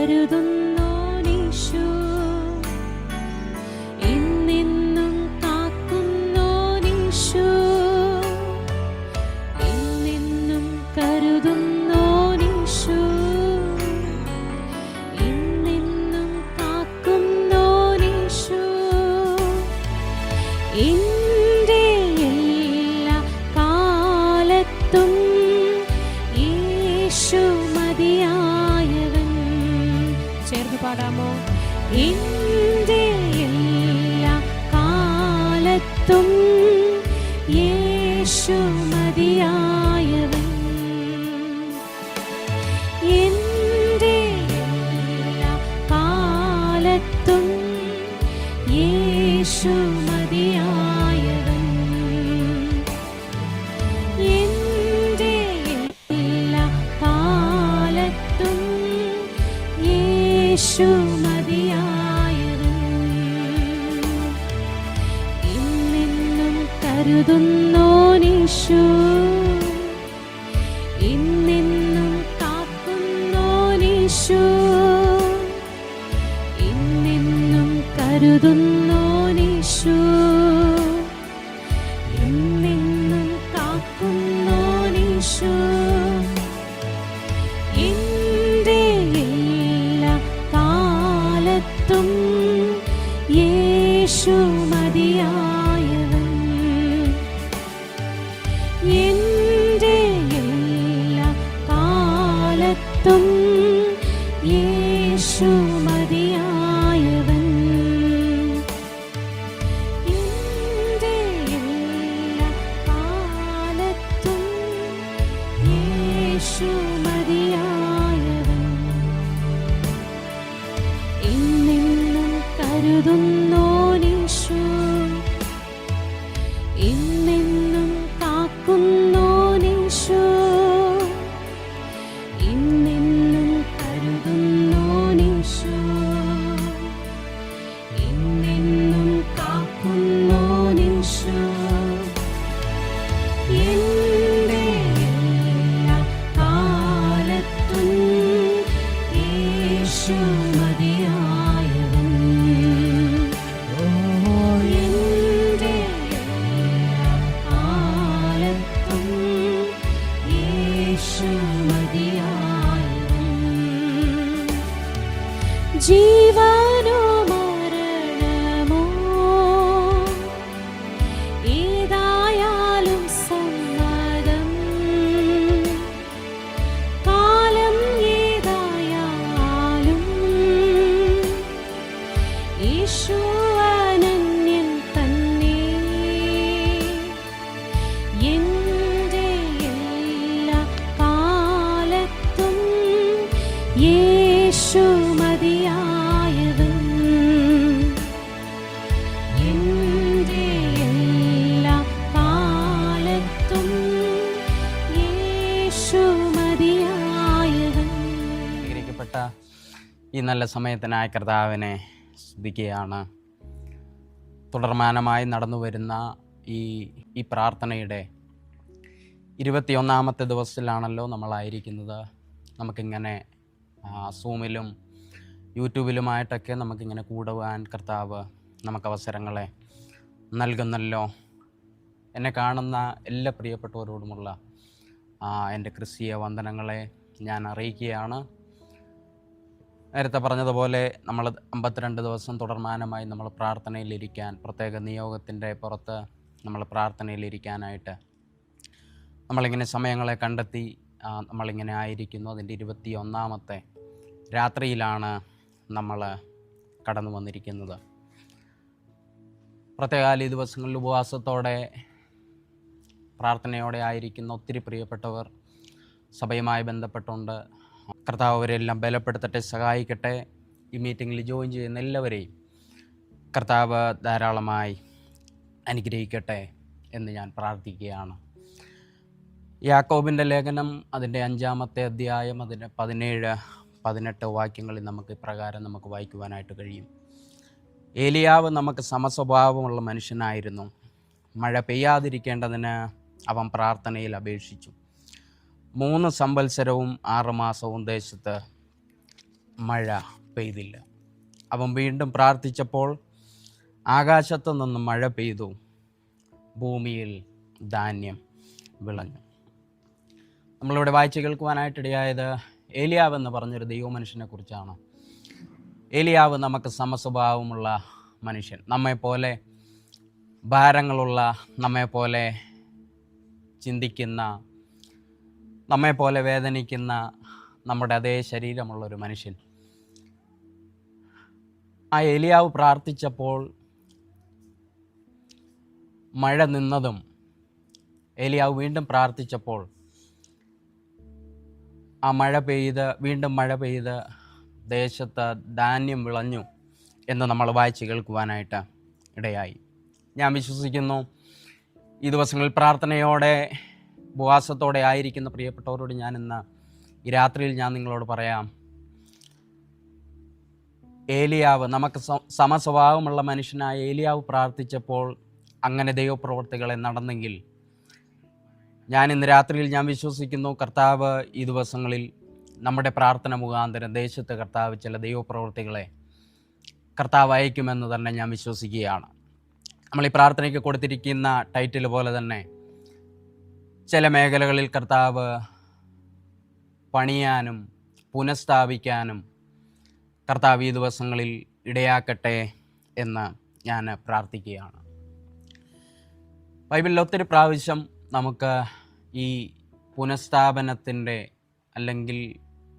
കരുതുന്നോനീശോ, ഇന്നെന്നും കാക്കുന്നോനീശോ, ഇന്നെന്നും കരുതുന്നോനീശോ, ഇന്നെന്നും കാക്കുന്നോനീശോ, എന്റെ എല്ലാ കാലത്തും യേശു മതിയായവൻ. ചേർന്ന് പാടാമോ? എന്റെ എല്ലാ കാലത്തും യേശു മതിയായവൻ, എന്റെ എല്ലാ കാലത്തും യേശു മതിയായവൻ, എന്റെ എല്ലാ കാലത്തും യേശു മതിയായവൻ, ഇന്നെന്നും കരുതുന്നോനീശോ, ഇന്നെന്നും കാക്കുന്നോനീശോ, ഇന്നെന്നും കരുതുന്നോനീശോ, ഇന്നെന്നും കാക്കുന്നോനീശോ, എന്റെ എല്ലാ കാലത്തും യേശു മതിയായവൻ, എന്റെ എല്ലാ കാലത്തും യേശു മതിയായവൻ, എന്റെ എല്ലാ കാലത്തും യേശു മതിയായവൻ, ഇന്നെന്നും കരുതുന്നോനീശോ, ഇന്നെന്നും കാക്കുന്നോനീശോ, ഇന്നെന്നും കരുതുന്നോനീശോ, ഇന്നെന്നും കാക്കുന്നോനീശോ, എന്റെ എല്ലാ കാലത്തും യേശു മതിയായവൻ, എന്റെ എല്ലാ കാലത്തും യേശു മതിയായവൻ, ജീവനോ മരണമോ ഏതായാലും സമ്മതം, കാലം ഏതായാലും യേശു അനന്യൻ തന്നെ, എന്റെ എല്ലാ കാലത്തും യേശു മതിയായവൻ, എന്റെ എല്ലാ കാലത്തും യേശു മതിയായവൻ. അനുഗ്രഹിക്കപ്പെട്ട ഈ നല്ല സമയത്തിനായി കർത്താവിനെ സ്തുതിക്കുകയാണ്. തുടർമാനമായി നടന്നു വരുന്ന ഈ പ്രാർത്ഥനയുടെ 21ാമത്തെ ദിവസത്തിലാണല്ലോ നമ്മളായിരിക്കുന്നത്. നമുക്കിങ്ങനെ സൂമിലും യൂട്യൂബിലുമായിട്ടൊക്കെ നമുക്കിങ്ങനെ കൂടുവാൻ കർത്താവ് നമുക്ക് അവസരങ്ങളെ നൽകുന്നല്ലോ. എന്നെ കാണുന്ന എല്ലാ പ്രിയപ്പെട്ടവരോടുമുള്ള എൻ്റെ ക്രിസ്തീയ വന്ദനങ്ങളെ ഞാൻ അറിയിക്കുകയാണ്. നേരത്തെ പറഞ്ഞതുപോലെ നമ്മൾ 52 ദിവസം തുടർമാനമായി നമ്മൾ പ്രാർത്ഥനയിലിരിക്കാൻ, പ്രത്യേക നിയോഗത്തിൻ്റെ പുറത്ത് നമ്മൾ പ്രാർത്ഥനയിലിരിക്കാനായിട്ട് നമ്മളിങ്ങനെ സമയങ്ങളെ കണ്ടെത്തി നമ്മളിങ്ങനെ ആയിരിക്കുന്നു. അതിൻ്റെ 21ാമത്തെ രാത്രിയിലാണ് നമ്മൾ കടന്നു വന്നിരിക്കുന്നത്. പ്രത്യേകാല ഈ ദിവസങ്ങളിൽ ഉപവാസത്തോടെ പ്രാർത്ഥനയോടെ ആയിരിക്കുന്ന ഒത്തിരി പ്രിയപ്പെട്ടവർ സഭയുമായി ബന്ധപ്പെട്ടുകൊണ്ട്. കർത്താവ് അവരെല്ലാം ബലപ്പെടുത്തട്ടെ, സഹായിക്കട്ടെ. ഈ മീറ്റിങ്ങിൽ ജോയിൻ ചെയ്യുന്ന എല്ലാവരെയും കർത്താവ് ധാരാളമായി അനുഗ്രഹിക്കട്ടെ എന്ന് ഞാൻ പ്രാർത്ഥിക്കുകയാണ്. യാക്കോബിൻ്റെ ലേഖനം അതിൻ്റെ 5-ാമത്തെ അധ്യായം അതിൻ്റെ 17-18 വാക്യങ്ങളിൽ നമുക്ക് ഇപ്രകാരം നമുക്ക് വായിക്കുവാനായിട്ട് കഴിയും. ഏലിയാവ് നമുക്ക് സമസ്വഭാവമുള്ള മനുഷ്യനായിരുന്നു. മഴ പെയ്യാതിരിക്കേണ്ടതിന് അവൻ പ്രാർത്ഥനയിൽ അപേക്ഷിച്ചു. 3 സംവത്സരവും 6 മാസവും ദേശത്ത് മഴ പെയ്തില്ല. അവൻ വീണ്ടും പ്രാർത്ഥിച്ചപ്പോൾ ആകാശത്തു നിന്ന് മഴ പെയ്തു, ഭൂമിയിൽ ധാന്യം വിളഞ്ഞു. നമ്മളിവിടെ വായിച്ച് കേൾക്കുവാനായിട്ടിടയായത് ഏലിയാവ് എന്ന് പറഞ്ഞൊരു ദൈവമനുഷ്യനെ കുറിച്ചാണ്. ഏലിയാവ് നമുക്ക് സമസ്വഭാവമുള്ള മനുഷ്യൻ, നമ്മെപ്പോലെ ഭാരങ്ങളുള്ള, നമ്മെപ്പോലെ ചിന്തിക്കുന്ന, നമ്മെപ്പോലെ വേദനിക്കുന്ന നമ്മുടെ അതേ ശരീരമുള്ളൊരു മനുഷ്യൻ. ആ ഏലിയാവ് പ്രാർത്ഥിച്ചപ്പോൾ മഴ നിന്നതും ഏലിയാവ് വീണ്ടും പ്രാർത്ഥിച്ചപ്പോൾ ആ വീണ്ടും മഴ പെയ്ത് ദേശത്ത് ധാന്യം വിളഞ്ഞു എന്ന് നമ്മൾ വായിച്ച് കേൾക്കുവാനായിട്ട് ഇടയായി. ഞാൻ വിശ്വസിക്കുന്നു ഈ ദിവസങ്ങളിൽ പ്രാർത്ഥനയോടെ ഉപവാസത്തോടെ ആയിരിക്കുന്ന പ്രിയപ്പെട്ടവരോട് ഞാൻ ഇന്ന് ഈ രാത്രിയിൽ ഞാൻ നിങ്ങളോട് പറയാം, ഏലിയാവ് നമുക്ക് സമസ്വഭാവമുള്ള മനുഷ്യനായ ഏലിയാവ് പ്രാർത്ഥിച്ചപ്പോൾ അങ്ങനെ ദൈവപ്രവർത്തികളെ നടന്നെങ്കിൽ ഞാൻ ഇന്ന് രാത്രിയിൽ ഞാൻ വിശ്വസിക്കുന്നു കർത്താവ് ഈ ദിവസങ്ങളിൽ നമ്മുടെ പ്രാർത്ഥന മുഖാന്തരം ദേശത്ത് കർത്താവ് ചില ദൈവപ്രവർത്തികളെ കർത്താവ് അയക്കുമെന്ന് തന്നെ ഞാൻ വിശ്വസിക്കുകയാണ്. നമ്മൾ ഈ പ്രാർത്ഥനയ്ക്ക് കൊടുത്തിരിക്കുന്ന ടൈറ്റിൽ പോലെ തന്നെ ചില മേഖലകളിൽ കർത്താവ് പണിയാനും പുനഃസ്ഥാപിക്കാനും കർത്താവ് ഈ ദിവസങ്ങളിൽ ഇടയാക്കട്ടെ എന്ന് ഞാൻ പ്രാർത്ഥിക്കുകയാണ്. ബൈബിളിൽ ഒത്തിരി പ്രാവശ്യം നമുക്ക് ഈ പുനഃസ്ഥാപനത്തിൻ്റെ അല്ലെങ്കിൽ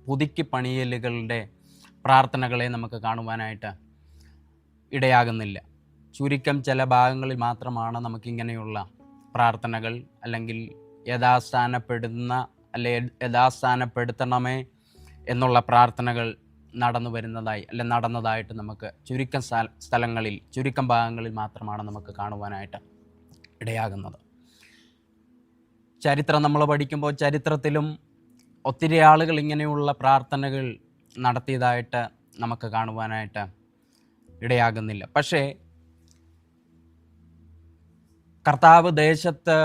പുതുക്കി പണിയലുകളുടെ പ്രാർത്ഥനകളെ നമുക്ക് കാണുവാനായിട്ട് ഇടയാകുന്നില്ല. ചുരുക്കം ചില ഭാഗങ്ങളിൽ മാത്രമാണ് നമുക്കിങ്ങനെയുള്ള പ്രാർത്ഥനകൾ അല്ലെങ്കിൽ യഥാസ്ഥാനപ്പെടുത്തണമേ എന്നുള്ള പ്രാർത്ഥനകൾ നടന്നതായിട്ട് നമുക്ക് ചുരുക്കം സ്ഥലങ്ങളിൽ ചുരുക്കം ഭാഗങ്ങളിൽ മാത്രമാണ് നമുക്ക് കാണുവാനായിട്ട് ഇടയാകുന്നത്. ചരിത്രം നമ്മൾ പഠിക്കുമ്പോൾ ചരിത്രത്തിലും ഒത്തിരി ആളുകൾ ഇങ്ങനെയുള്ള പ്രാർത്ഥനകൾ നടത്തിയതായിട്ട് നമുക്ക് കാണുവാനായിട്ട് ഇടയാകുന്നില്ല. പക്ഷേ കർത്താവ് ദേശത്ത്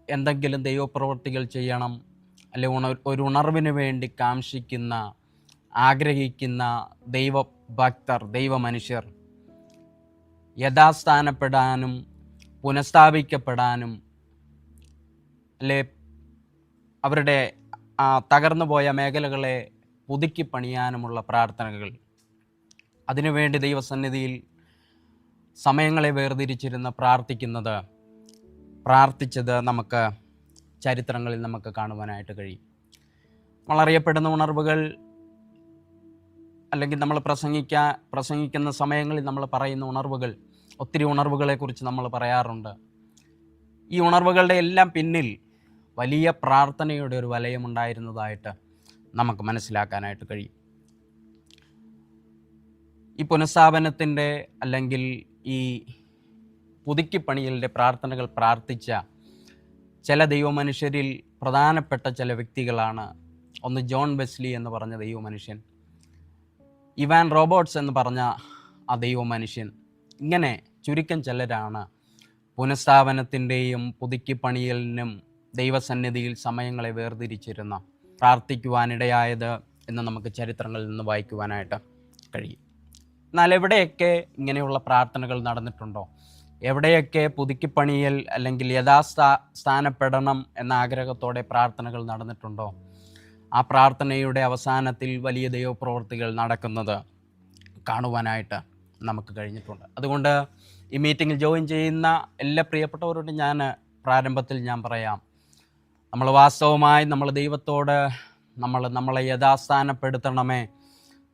എന്തെങ്കിലും ദൈവപ്രവൃത്തികൾ ചെയ്യണം, അല്ലെങ്കിൽ ഒരു ഉണർവിന് വേണ്ടി കാംക്ഷിക്കുന്ന, ആഗ്രഹിക്കുന്ന ദൈവഭക്തർ, ദൈവമനുഷ്യർ യഥാസ്ഥാനപ്പെടാനും പുനഃസ്ഥാപിക്കപ്പെടാനും അല്ലെ അവരുടെ തകർന്നുപോയ മേഖലകളെ പുതുക്കി പണിയാനുമുള്ള പ്രാർത്ഥനകൾ, അതിനുവേണ്ടി ദൈവസന്നിധിയിൽ സമയങ്ങളെ വേർതിരിച്ചിരുന്ന് പ്രാർത്ഥിച്ചത് നമുക്ക് ചരിത്രങ്ങളിൽ നമുക്ക് കാണുവാനായിട്ട് കഴിയും. നമ്മളറിയപ്പെടുന്ന ഉണർവുകൾ അല്ലെങ്കിൽ നമ്മൾ പ്രസംഗിക്കുന്ന സമയങ്ങളിൽ നമ്മൾ പറയുന്ന ഉണർവുകൾ, ഒത്തിരി ഉണർവുകളെക്കുറിച്ച് നമ്മൾ പറയാറുണ്ട്. ഈ ഉണർവുകളുടെ എല്ലാം പിന്നിൽ വലിയ പ്രാർത്ഥനയുടെ ഒരു വലയമുണ്ടായിരുന്നതായിട്ട് നമുക്ക് മനസ്സിലാക്കാനായിട്ട് കഴിയും. ഈ പുനഃസ്ഥാപനത്തിൻ്റെ അല്ലെങ്കിൽ ഈ പുതുക്കിപ്പണിയലിൻ്റെ പ്രാർത്ഥനകൾ പ്രാർത്ഥിച്ച ചില ദൈവമനുഷ്യരിൽ പ്രധാനപ്പെട്ട ചില വ്യക്തികളാണ്. ഒന്ന് ജോൺ വെസ്ലി എന്ന് പറഞ്ഞ ദൈവമനുഷ്യൻ, ഇവാൻ റോബർട്ട്സ് എന്ന് പറഞ്ഞ ആ ദൈവമനുഷ്യൻ, ഇങ്ങനെ ചുരുക്കം ചിലരാണ് പുനഃസ്ഥാപനത്തിൻ്റെയും പുതുക്കിപ്പണിയലിനും ദൈവസന്നിധിയിൽ സമയങ്ങളെ വേർതിരിച്ചിരുന്ന പ്രാർത്ഥിക്കുവാനിടയായത് എന്ന് നമുക്ക് ചരിത്രങ്ങളിൽ നിന്ന് വായിക്കുവാനായിട്ട് കഴിയും. എന്നാൽ എവിടെയൊക്കെ ഇങ്ങനെയുള്ള പ്രാർത്ഥനകൾ നടന്നിട്ടുണ്ടോ, എവിടെയൊക്കെ പുതുക്കിപ്പണിയൽ അല്ലെങ്കിൽ സ്ഥാനപ്പെടണം എന്ന ആഗ്രഹത്തോടെ പ്രാർത്ഥനകൾ നടന്നിട്ടുണ്ടോ, ആ പ്രാർത്ഥനയുടെ അവസാനത്തിൽ വലിയ ദൈവപ്രവൃത്തികൾ നടക്കുന്നത് കാണുവാനായിട്ട് നമുക്ക് കഴിഞ്ഞിട്ടുണ്ട്. അതുകൊണ്ട് ഈ മീറ്റിങ്ങിൽ ജോയിൻ ചെയ്യുന്ന എല്ലാ പ്രിയപ്പെട്ടവരോടും ഞാൻ പ്രാരംഭത്തിൽ ഞാൻ പറയാം, നമ്മൾ വാസ്തവമായി നമ്മൾ ദൈവത്തോട് നമ്മളെ യഥാസ്ഥാനപ്പെടുത്തണമേ,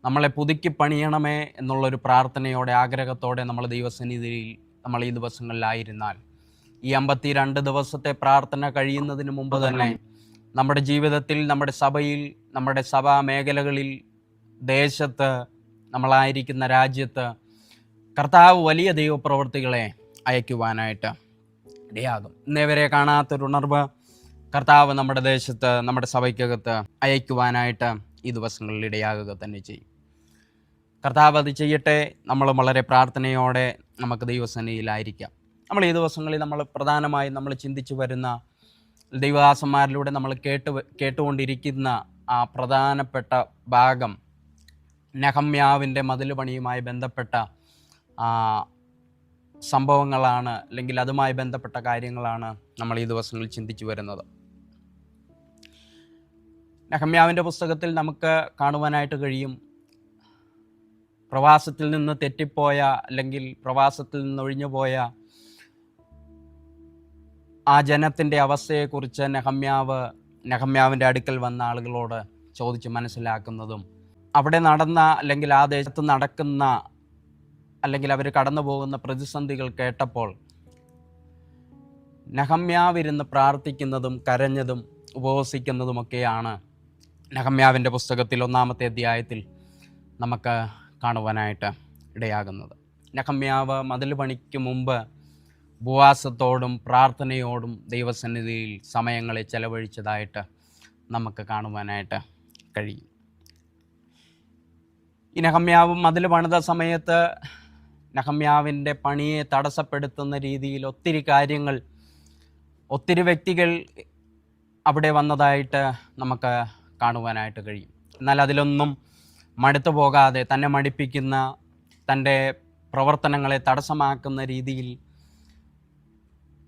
നമ്മളെ പുതുക്കി പണിയണമേ എന്നുള്ളൊരു പ്രാർത്ഥനയോടെ ആഗ്രഹത്തോടെ നമ്മൾ ദൈവസന്നിധിയിൽ നമ്മൾ ഈ ദിവസങ്ങളിലായിരുന്നാൽ, ഈ 52 ദിവസത്തെ പ്രാർത്ഥന കഴിയുന്നതിന് മുമ്പ് തന്നെ നമ്മുടെ ജീവിതത്തിൽ, നമ്മുടെ സഭയിൽ, നമ്മുടെ സഭാ മേഖലകളിൽ, ദേശത്ത്, നമ്മളായിരിക്കുന്ന രാജ്യത്ത് കർത്താവ് വലിയ ദൈവപ്രവൃത്തികളെ അയക്കുവാനായിട്ട് ഇടയാകും. ഇന്നേവരെ കാണാത്തൊരു ഉണർവ് കർത്താവ് നമ്മുടെ ദേശത്ത്, നമ്മുടെ സഭയ്ക്കകത്ത് അയക്കുവാനായിട്ട് ഈ ദിവസങ്ങളിൽ ഇടയാകുക തന്നെ ചെയ്യും. കർത്താവ് അത് ചെയ്യട്ടെ. നമ്മൾ വളരെ പ്രാർത്ഥനയോടെ നമുക്ക് ദൈവസന്നിധിയിലായിരിക്കാം. നമ്മൾ ഈ ദിവസങ്ങളിൽ നമ്മൾ പ്രധാനമായും നമ്മൾ ചിന്തിച്ചു വരുന്ന ദൈവദാസന്മാരിലൂടെ നമ്മൾ കേട്ടുകൊണ്ടിരിക്കുന്ന ആ പ്രധാനപ്പെട്ട ഭാഗം നെഹമ്യാവിൻ്റെ മതിൽ പണിയുമായി ബന്ധപ്പെട്ട സംഭവങ്ങളാണ്, അല്ലെങ്കിൽ അതുമായി ബന്ധപ്പെട്ട കാര്യങ്ങളാണ് നമ്മൾ ഈ ദിവസങ്ങളിൽ ചിന്തിച്ചു വരുന്നത്. നെഹമ്യാവിൻ്റെ പുസ്തകത്തിൽ നമുക്ക് കാണുവാനായിട്ട് കഴിയും, പ്രവാസത്തിൽ നിന്ന് തെറ്റിപ്പോയ, അല്ലെങ്കിൽ പ്രവാസത്തിൽ നിന്ന് ഒഴിഞ്ഞുപോയ ആ ജനത്തിൻ്റെ അവസ്ഥയെക്കുറിച്ച് നെഹമ്യാവിൻ്റെ അടുക്കൽ വന്ന ആളുകളോട് ചോദിച്ച് മനസ്സിലാക്കുന്നതും, അവിടെ നടന്ന, അല്ലെങ്കിൽ ആ ദേശത്ത് നടക്കുന്ന, അല്ലെങ്കിൽ അവർ കടന്നു പോകുന്ന പ്രതിസന്ധികൾ കേട്ടപ്പോൾ നെഹമ്യാവിരുന്ന് പ്രാർത്ഥിക്കുന്നതും കരഞ്ഞതും ഉപവസിക്കുന്നതുമൊക്കെയാണ് നെഹമ്യാവിൻ്റെ പുസ്തകത്തിൽ 1-ാമത്തെ അധ്യായത്തിൽ നമുക്ക് കാണുവാനായിട്ട് ഇടയാകുന്നത്. നെഹമ്യാവ് മതിൽ പണിക്ക് മുമ്പ് ഉപവാസത്തോടും പ്രാർത്ഥനയോടും ദൈവസന്നിധിയിൽ സമയങ്ങളെ ചെലവഴിച്ചതായിട്ട് നമുക്ക് കാണുവാനായിട്ട് കഴിയും. ഈ നെഹമ്യാവ് മതിൽ പണിത സമയത്ത് നെഹമ്യാവിൻ്റെ പണിയെ തടസ്സപ്പെടുത്തുന്ന രീതിയിൽ ഒത്തിരി വ്യക്തികൾ അവിടെ വന്നതായിട്ട് നമുക്ക് കാണുവാനായിട്ട് കഴിയും. എന്നാൽ അതിലൊന്നും മടുത്തു പോകാതെ, തന്നെ മടിപ്പിക്കുന്ന, തൻ്റെ പ്രവർത്തനങ്ങളെ തടസ്സമാക്കുന്ന രീതിയിൽ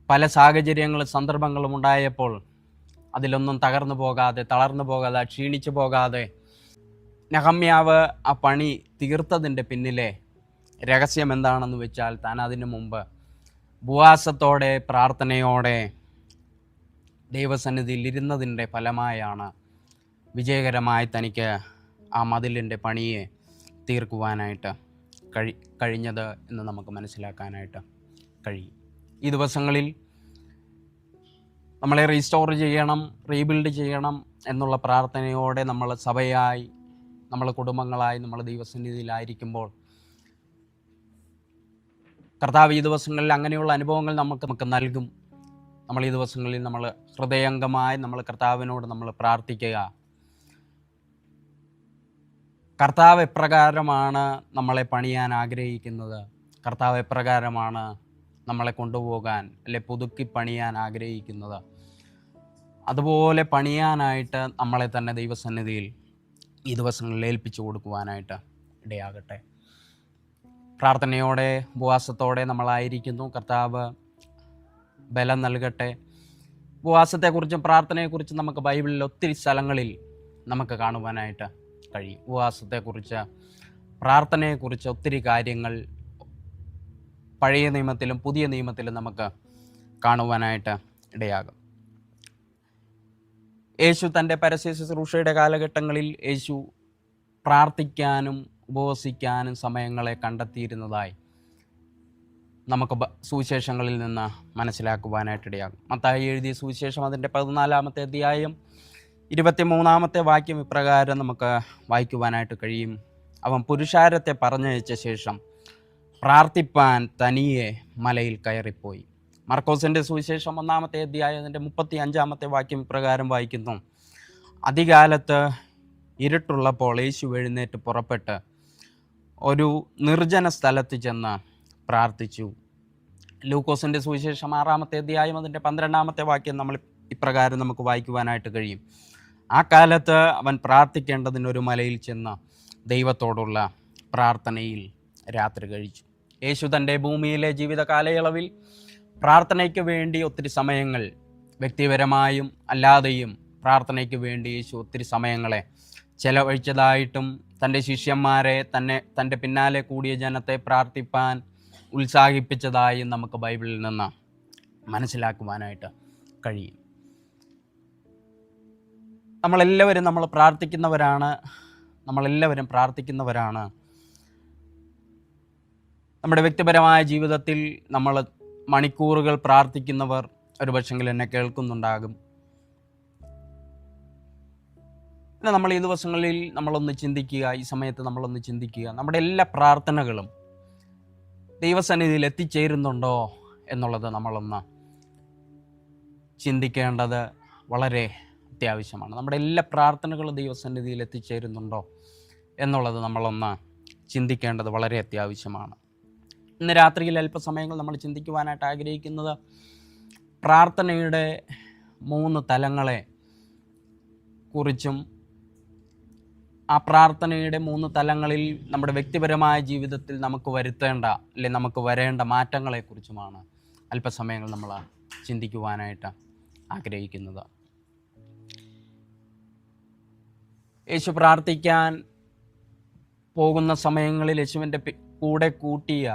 പല സാഹചര്യങ്ങളും സന്ദർഭങ്ങളും ഉണ്ടായപ്പോൾ അതിലൊന്നും തളർന്നു പോകാതെ ക്ഷീണിച്ചു പോകാതെ നെഹമ്യാവ് ആ പണി തീർത്തതിൻ്റെ പിന്നിലെ രഹസ്യം എന്താണെന്ന് വെച്ചാൽ, താൻ അതിനു മുമ്പ് ഉപവാസത്തോടെ പ്രാർത്ഥനയോടെ ദൈവസന്നിധിയിൽ ഇരുന്നതിൻ്റെ ഫലമായാണ് വിജയകരമായി തനിക്ക് ആ മതിലിൻ്റെ പണിയെ തീർക്കുവാനായിട്ട് കഴിഞ്ഞത് എന്ന് നമുക്ക് മനസ്സിലാക്കാനായിട്ട് കഴിയും. ഈ ദിവസങ്ങളിൽ നമ്മളെ റീസ്റ്റോർ ചെയ്യണം, റീബിൽഡ് ചെയ്യണം എന്നുള്ള പ്രാർത്ഥനയോടെ നമ്മൾ സഭയായി, നമ്മൾ കുടുംബങ്ങളായി, നമ്മൾ ദൈവസന്നിധിയിലായിരിക്കുമ്പോൾ കർത്താവ് ഈ ദിവസങ്ങളിൽ അങ്ങനെയുള്ള അനുഭവങ്ങൾ നമുക്ക് നൽകും. നമ്മൾ ഈ ദിവസങ്ങളിൽ നമ്മൾ ഹൃദയംഗമായി നമ്മൾ കർത്താവിനോട് നമ്മൾ പ്രാർത്ഥിക്കുക. കർത്താവ് എപ്രകാരമാണ് നമ്മളെ പണിയാൻ ആഗ്രഹിക്കുന്നത്, കർത്താവ് എപ്രകാരമാണ് നമ്മളെ കൊണ്ടുപോകാൻ, അല്ലെ പുതുക്കി പണിയാൻ ആഗ്രഹിക്കുന്നത്, അതുപോലെ പണിയാനായിട്ട് നമ്മളെ തന്നെ ദൈവസന്നിധിയിൽ ഈ ദിവസങ്ങളിൽ ഏൽപ്പിച്ചു കൊടുക്കുവാനായിട്ട് ഇടയാകട്ടെ. പ്രാർത്ഥനയോടെ ഉപവാസത്തോടെ നമ്മളായിരിക്കുന്നു. കർത്താവ് ബലം നൽകട്ടെ. ഉപവാസത്തെക്കുറിച്ചും പ്രാർത്ഥനയെക്കുറിച്ചും നമുക്ക് ബൈബിളിൽ ഒത്തിരി സ്ഥലങ്ങളിൽ നമുക്ക് കാണുവാനായിട്ട് കഴിയും. ഉപവാസത്തെക്കുറിച്ച്, പ്രാർത്ഥനയെക്കുറിച്ച് ഒത്തിരി കാര്യങ്ങൾ പഴയ നിയമത്തിലും പുതിയ നിയമത്തിലും നമുക്ക് കാണുവാനായിട്ട് ഇടയാകും. യേശു തൻ്റെ പരസ്യ ശുശ്രൂഷയുടെ കാലഘട്ടങ്ങളിൽ യേശു പ്രാർത്ഥിക്കാനും ഉപവസിക്കാനും സമയങ്ങളെ കണ്ടെത്തിയിരുന്നതായി നമുക്ക് സുവിശേഷങ്ങളിൽ നിന്ന് മനസ്സിലാക്കുവാനായിട്ടിടയാകും. മത്തായി എഴുതിയ സുവിശേഷം അതിൻ്റെ 14-ാമത്തെ അധ്യായം 23-ാമത്തെ വാക്യം ഇപ്രകാരം നമുക്ക് വായിക്കുവാനായിട്ട് കഴിയും. അവൻ പുരുഷാരത്തെ പറഞ്ഞയച്ച ശേഷം പ്രാർത്ഥിപ്പാൻ തനിയെ മലയിൽ കയറിപ്പോയി. മർക്കോസിൻ്റെ സുവിശേഷം 1-ാമത്തെ അധ്യായം അതിൻ്റെ 35-ാമത്തെ വാക്യം ഇപ്രകാരം വായിക്കുന്നു. അതികാലത്ത് ഇരുട്ടുള്ളപ്പോൾ യേശു എഴുന്നേറ്റ് പുറപ്പെട്ട് ഒരു നിർജ്ജന സ്ഥലത്ത് ചെന്ന് പ്രാർത്ഥിച്ചു. ലൂക്കോസിൻ്റെ സുവിശേഷം 6-ാമത്തെ അധ്യായം അതിൻ്റെ 12-ാമത്തെ വാക്യം നമ്മൾ ഇപ്രകാരം നമുക്ക് വായിക്കുവാനായിട്ട് കഴിയും. ആ കാലത്ത് അവൻ പ്രാർത്ഥിക്കേണ്ടതിനൊരു മലയിൽ ചെന്ന് ദൈവത്തോടുള്ള പ്രാർത്ഥനയിൽ രാത്രി കഴിച്ചു. യേശു തൻ്റെ ഭൂമിയിലെ ജീവിത കാലയളവിൽ പ്രാർത്ഥനയ്ക്ക് വേണ്ടി ഒത്തിരി സമയങ്ങൾ, വ്യക്തിപരമായും അല്ലാതെയും പ്രാർത്ഥനയ്ക്ക് വേണ്ടി യേശു ഒത്തിരി സമയങ്ങളെ ചെലവഴിച്ചതായിട്ടും തൻ്റെ ശിഷ്യന്മാരെ, തൻ്റെ പിന്നാലെ കൂടിയ ജനത്തെ പ്രാർത്ഥിപ്പാൻ ഉത്സാഹിപ്പിച്ചതായും നമുക്ക് ബൈബിളിൽ നിന്ന് മനസ്സിലാക്കുവാനായിട്ട് കഴിയും. നമ്മളെല്ലാവരും പ്രാർത്ഥിക്കുന്നവരാണ്. നമ്മുടെ വ്യക്തിപരമായ ജീവിതത്തിൽ നമ്മൾ മണിക്കൂറുകൾ പ്രാർത്ഥിക്കുന്നവർ ഒരുപക്ഷെങ്കിൽ എന്നെ കേൾക്കുന്നുണ്ടാകും. പിന്നെ നമ്മൾ ഈ ദിവസങ്ങളിൽ ഈ സമയത്ത് നമ്മളൊന്ന് ചിന്തിക്കുക, നമ്മുടെ എല്ലാ പ്രാർത്ഥനകളും ദൈവസന്നിധിയിൽ എത്തിച്ചേരുന്നുണ്ടോ എന്നുള്ളത് നമ്മളൊന്ന് ചിന്തിക്കേണ്ടത് വളരെ അത്യാവശ്യമാണ്. നമ്മുടെ എല്ലാ പ്രാർത്ഥനകളും ദൈവസന്നിധിയിൽ എത്തിച്ചേരുന്നുണ്ടോ എന്നുള്ളത് നമ്മളൊന്ന് ചിന്തിക്കേണ്ടത് വളരെ അത്യാവശ്യമാണ്. ഇന്ന് രാത്രിയിൽ അല്പസമയങ്ങൾ നമ്മൾ ചിന്തിക്കുവാനായിട്ട് ആഗ്രഹിക്കുന്നത് പ്രാർത്ഥനയുടെ 3 തലങ്ങളെ കുറിച്ചും ആ പ്രാർത്ഥനയുടെ 3 തലങ്ങളിൽ നമ്മുടെ വ്യക്തിപരമായ ജീവിതത്തിൽ നമുക്ക് വരുത്തേണ്ട അല്ലെങ്കിൽ നമുക്ക് വരേണ്ട മാറ്റങ്ങളെക്കുറിച്ചുമാണ് അല്പസമയങ്ങൾ നമ്മൾ ചിന്തിക്കുവാനായിട്ട് ആഗ്രഹിക്കുന്നത്. യേശു പ്രാർത്ഥിക്കാൻ പോകുന്ന സമയങ്ങളിൽ യേശുവിൻ്റെ കൂടെ കൂട്ടിയ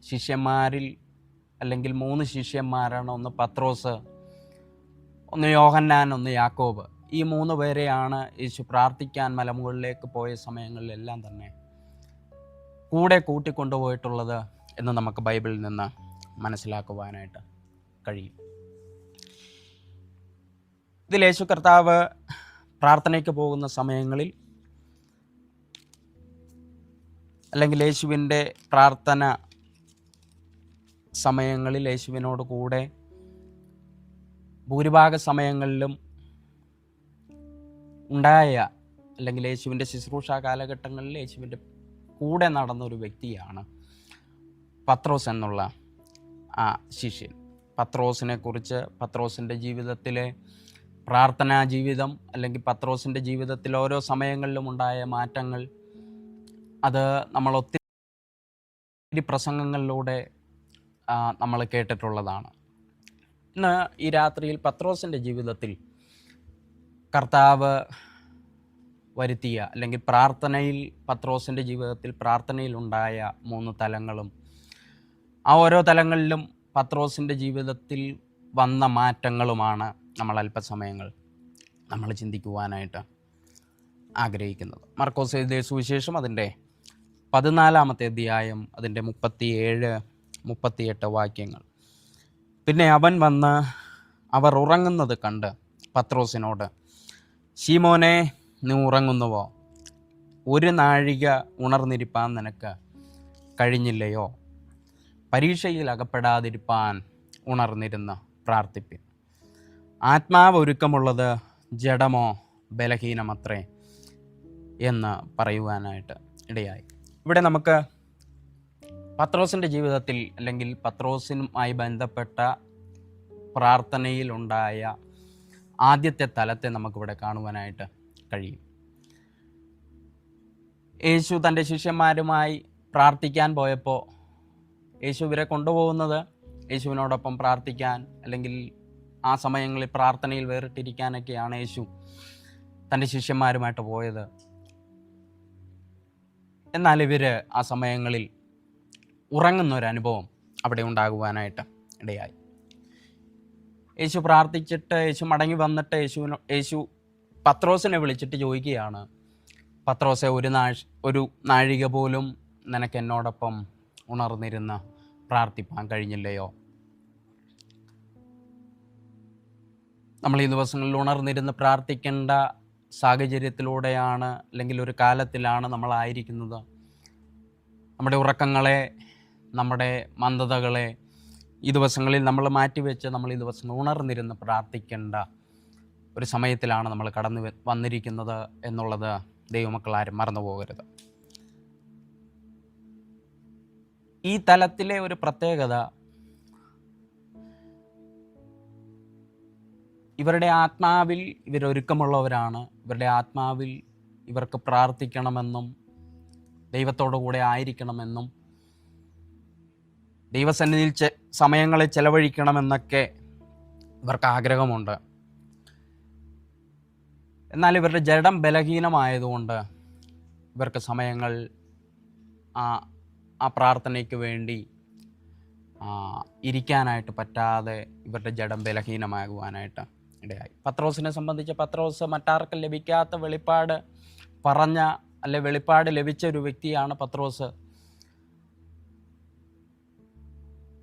ശിഷ്യന്മാരിൽ അല്ലെങ്കിൽ 3 ശിഷ്യന്മാരാണ്. ഒന്ന് പത്രോസ്, ഒന്ന് യോഹന്നാൻ, ഒന്ന് യാക്കോബ്. ഈ 3 പേരെയാണ് യേശു പ്രാർത്ഥിക്കാൻ മലമുകളിലേക്ക് പോയ സമയങ്ങളിലെല്ലാം തന്നെ കൂടെ കൂട്ടിക്കൊണ്ടുപോയിട്ടുള്ളത് എന്ന് നമുക്ക് ബൈബിളിൽ നിന്ന് മനസ്സിലാക്കുവാനായിട്ട് കഴിയും. ഇതിൽ യേശു കർത്താവ് പ്രാർത്ഥനയ്ക്ക് പോകുന്ന സമയങ്ങളിൽ അല്ലെങ്കിൽ യേശുവിൻ്റെ പ്രാർത്ഥന സമയങ്ങളിൽ യേശുവിനോട് കൂടെ ഭൂരിഭാഗ സമയങ്ങളിലും ഉണ്ടായ അല്ലെങ്കിൽ യേശുവിൻ്റെ ശുശ്രൂഷ കാലഘട്ടങ്ങളിൽ യേശുവിൻ്റെ കൂടെ നടന്നൊരു വ്യക്തിയാണ് പത്രോസ് എന്നുള്ള ആ ശിഷ്യൻ. പത്രോസിനെ കുറിച്ച്, പത്രോസിൻ്റെ ജീവിതത്തിലെ പ്രാർത്ഥനാ ജീവിതം അല്ലെങ്കിൽ പത്രോസിൻ്റെ ജീവിതത്തിൽ ഓരോ സമയങ്ങളിലും ഉണ്ടായ മാറ്റങ്ങൾ, അത് നമ്മൾ ഒത്തിരി പ്രസംഗങ്ങളിലൂടെ നമ്മൾ കേട്ടിട്ടുള്ളതാണ്. ഇന്ന് ഈ രാത്രിയിൽ പത്രോസിൻ്റെ ജീവിതത്തിൽ കർത്താവ് വരുത്തിയ അല്ലെങ്കിൽ പ്രാർത്ഥനയിൽ പത്രോസിൻ്റെ ജീവിതത്തിൽ പ്രാർത്ഥനയിലുണ്ടായ 3 തലങ്ങളും ആ ഓരോ തലങ്ങളിലും പത്രോസിൻ്റെ ജീവിതത്തിൽ വന്ന മാറ്റങ്ങളുമാണ് നമ്മൾ അല്പസമയങ്ങൾ നമ്മൾ ചിന്തിക്കുവാനായിട്ട് ആഗ്രഹിക്കുന്നത്. മർക്കോസ് എഴുതിയ സുവിശേഷം അതിൻ്റെ 14-ാമത്തെ അധ്യായം അതിൻ്റെ 37-38 വാക്യങ്ങൾ. പിന്നെ അവൻ വന്ന് അവർ ഉറങ്ങുന്നത് കണ്ട് പത്രോസിനോട്, ശീമോനെ, നീ ഉറങ്ങുന്നുവോ? 1 നാഴിക ഉണർന്നിരിപ്പാൻ നിനക്ക് കഴിഞ്ഞില്ലയോ? പരീക്ഷയിൽ അകപ്പെടാതിരിപ്പാൻ ഉണർന്നിരുന്ന് പ്രാർത്ഥിപ്പിൻ. ആത്മാവ് ഒരുക്കമുള്ളത് ജഡമോ ബലഹീനമത്രേ എന്ന് പറയുവാനായിട്ട് ഇടയായി. ഇവിടെ നമുക്ക് പത്രോസിൻ്റെ ജീവിതത്തിൽ അല്ലെങ്കിൽ പത്രോസിനുമായി ബന്ധപ്പെട്ട പ്രാർത്ഥനയിലുണ്ടായ ആദ്യത്തെ തലത്തെ നമുക്കിവിടെ കാണുവാനായിട്ട് കഴിയും. യേശു തൻ്റെ ശിഷ്യന്മാരുമായി പ്രാർത്ഥിക്കാൻ പോയപ്പോൾ യേശു ഇവരെ കൊണ്ടുപോകുന്നത് യേശുവിനോടൊപ്പം പ്രാർത്ഥിക്കാൻ അല്ലെങ്കിൽ ആ സമയങ്ങളിൽ പ്രാർത്ഥനയിൽ വേറിട്ടിരിക്കാനൊക്കെയാണ് യേശു തൻ്റെ ശിഷ്യന്മാരുമായിട്ട് പോയത്. എന്നാൽ ഇവർ ആ സമയങ്ങളിൽ ഉറങ്ങുന്നൊരനുഭവം അവിടെ ഉണ്ടാകുവാനായിട്ട് ഇടയായി. യേശു പ്രാർത്ഥിച്ചിട്ട് യേശു മടങ്ങി വന്നിട്ട് യേശു പത്രോസിനെ വിളിച്ചിട്ട് ചോദിക്കുകയാണ്, പത്രോസെ, ഒരു നാഴിക പോലും നിനക്ക് എന്നോടൊപ്പം ഉണർന്നിരുന്ന് പ്രാർത്ഥിപ്പാൻ കഴിഞ്ഞില്ലയോ? നമ്മൾ ഈ ദിവസങ്ങളിൽ ഉണർന്നിരുന്ന് പ്രാർത്ഥിക്കേണ്ട സാഹചര്യത്തിലൂടെയാണ് അല്ലെങ്കിൽ ഒരു കാലത്തിലാണ് നമ്മളായിരിക്കുന്നത്. നമ്മുടെ ഉറക്കങ്ങളെ, നമ്മുടെ മന്ദതകളെ ഈ ദിവസങ്ങളിൽ നമ്മൾ മാറ്റിവെച്ച് നമ്മൾ ഈ ദിവസങ്ങൾ ഉണർന്നിരുന്ന് പ്രാർത്ഥിക്കേണ്ട ഒരു സമയത്തിലാണ് നമ്മൾ കടന്നു വന്നിരിക്കുന്നത് എന്നുള്ളത് ദൈവമക്കളാരും മറന്നു പോകരുത്. ഈ തലത്തിലെ ഒരു പ്രത്യേകത, ഇവരുടെ ആത്മാവിൽ ഇവരൊരുക്കമുള്ളവരാണ്. ഇവരുടെ ആത്മാവിൽ ഇവർക്ക് പ്രാർത്ഥിക്കണമെന്നും ദൈവത്തോടു കൂടെ ആയിരിക്കണമെന്നും ദൈവസന്നിധിയിൽ സമയങ്ങളെ ചെലവഴിക്കണമെന്നൊക്കെ ഇവർക്ക് ആഗ്രഹമുണ്ട്. എന്നാൽ ഇവരുടെ ജഡം ബലഹീനമായതുകൊണ്ട് ഇവർക്ക് സമയങ്ങൾ ആ പ്രാർത്ഥനയ്ക്ക് വേണ്ടി ഇരിക്കാനായിട്ട് പറ്റാതെ ഇവരുടെ ജഡം ബലഹീനമാകുവാനായിട്ട് ഇടയായി. പത്രോസിനെ സംബന്ധിച്ച് പത്രോസ് മറ്റാർക്കും ലഭിക്കാത്ത വെളിപ്പാട് പറഞ്ഞ അല്ലെ വെളിപ്പാട് ലഭിച്ച ഒരു വ്യക്തിയാണ് പത്രോസ്.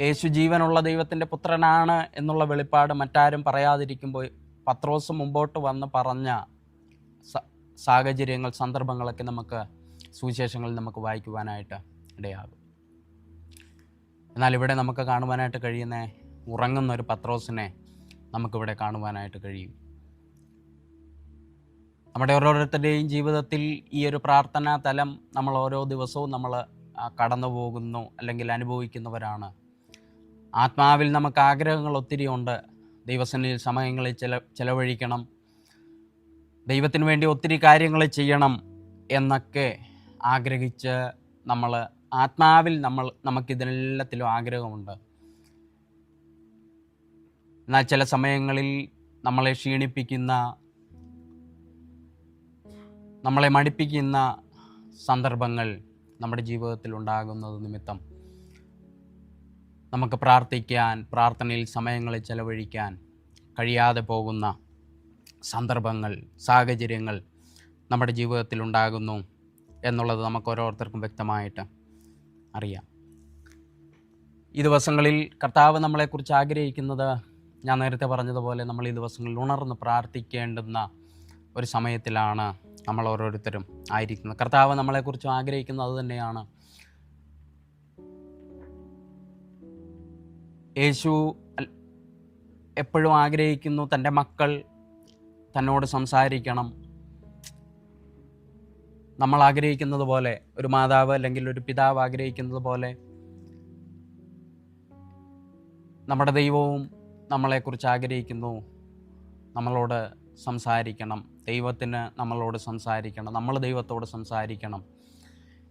യേശു ജീവനുള്ള ദൈവത്തിൻ്റെ പുത്രനാണ് എന്നുള്ള വെളിപ്പാട് മറ്റാരും പറയാതിരിക്കുമ്പോൾ പത്രോസ് മുമ്പോട്ട് വന്ന് പറഞ്ഞ സാഹചര്യങ്ങൾ, സന്ദർഭങ്ങളൊക്കെ നമുക്ക് സുവിശേഷങ്ങളിൽ നമുക്ക് വായിക്കുവാനായിട്ട് ഇടയാകും. എന്നാൽ ഇവിടെ നമുക്ക് കാണുവാനായിട്ട് കഴിയുന്ന ഉറങ്ങുന്നൊരു പത്രോസിനെ നമുക്കിവിടെ കാണുവാനായിട്ട് കഴിയും. നമ്മുടെ ഓരോരുത്തരുടെയും ജീവിതത്തിൽ ഈ ഒരു പ്രാർത്ഥനാ തലം നമ്മൾ ഓരോ ദിവസവും നമ്മൾ കടന്നു പോകുന്നു അല്ലെങ്കിൽ അനുഭവിക്കുന്നവരാണ്. ആത്മാവിൽ നമുക്ക് ആഗ്രഹങ്ങൾ ഒത്തിരി ഉണ്ട്. ദൈവസന്നിധിയിൽ സമയങ്ങളിൽ ചെലവഴിക്കണം, ദൈവത്തിന് വേണ്ടി ഒത്തിരി കാര്യങ്ങൾ ചെയ്യണം, എന്നൊക്കെ ആഗ്രഹിച്ച് നമ്മൾ ആത്മാവിൽ നമുക്കിതിനെല്ലാത്തിലും ആഗ്രഹമുണ്ട്. എന്നാൽ ചില സമയങ്ങളിൽ നമ്മളെ ക്ഷീണിപ്പിക്കുന്ന, നമ്മളെ മടുപ്പിക്കുന്ന സന്ദർഭങ്ങൾ നമ്മുടെ ജീവിതത്തിൽ ഉണ്ടാകുന്നത് നിമിത്തം നമുക്ക് പ്രാർത്ഥനയിൽ സമയങ്ങൾ ചെലവഴിക്കാൻ കഴിയാതെ പോകുന്ന സന്ദർഭങ്ങൾ, സാഹചര്യങ്ങൾ നമ്മുടെ ജീവിതത്തിൽ ഉണ്ടാകുന്നു എന്നുള്ളത് നമുക്ക് ഓരോരുത്തർക്കും വ്യക്തമായിട്ട് അറിയാം. ഈ ദിവസങ്ങളിൽ കർത്താവ് നമ്മളെക്കുറിച്ച് ആഗ്രഹിക്കുന്നത്, ഞാൻ നേരത്തെ പറഞ്ഞതുപോലെ, നമ്മൾ ഈ ദിവസങ്ങളിൽ ഉണർന്ന് പ്രാർത്ഥിക്കേണ്ടുന്ന ഒരു സമയത്തിലാണ് നമ്മൾ ഓരോരുത്തരും ആയിരിക്കുന്നത്. കർത്താവ് നമ്മളെക്കുറിച്ച് ആഗ്രഹിക്കുന്നത് അതുതന്നെയാണ്. യേശു എപ്പോഴും ആഗ്രഹിക്കുന്നു തൻ്റെ മക്കൾ തന്നോട് സംസാരിക്കണം. നമ്മൾ ആഗ്രഹിക്കുന്നത് പോലെ, ഒരു മാതാവ് അല്ലെങ്കിൽ ഒരു പിതാവ് ആഗ്രഹിക്കുന്നത് പോലെ നമ്മുടെ ദൈവവും നമ്മളെക്കുറിച്ച് ആഗ്രഹിക്കുന്നു. നമ്മളോട് സംസാരിക്കണം, ദൈവത്തിന് നമ്മളോട് സംസാരിക്കണം, നമ്മൾ ദൈവത്തോട് സംസാരിക്കണം.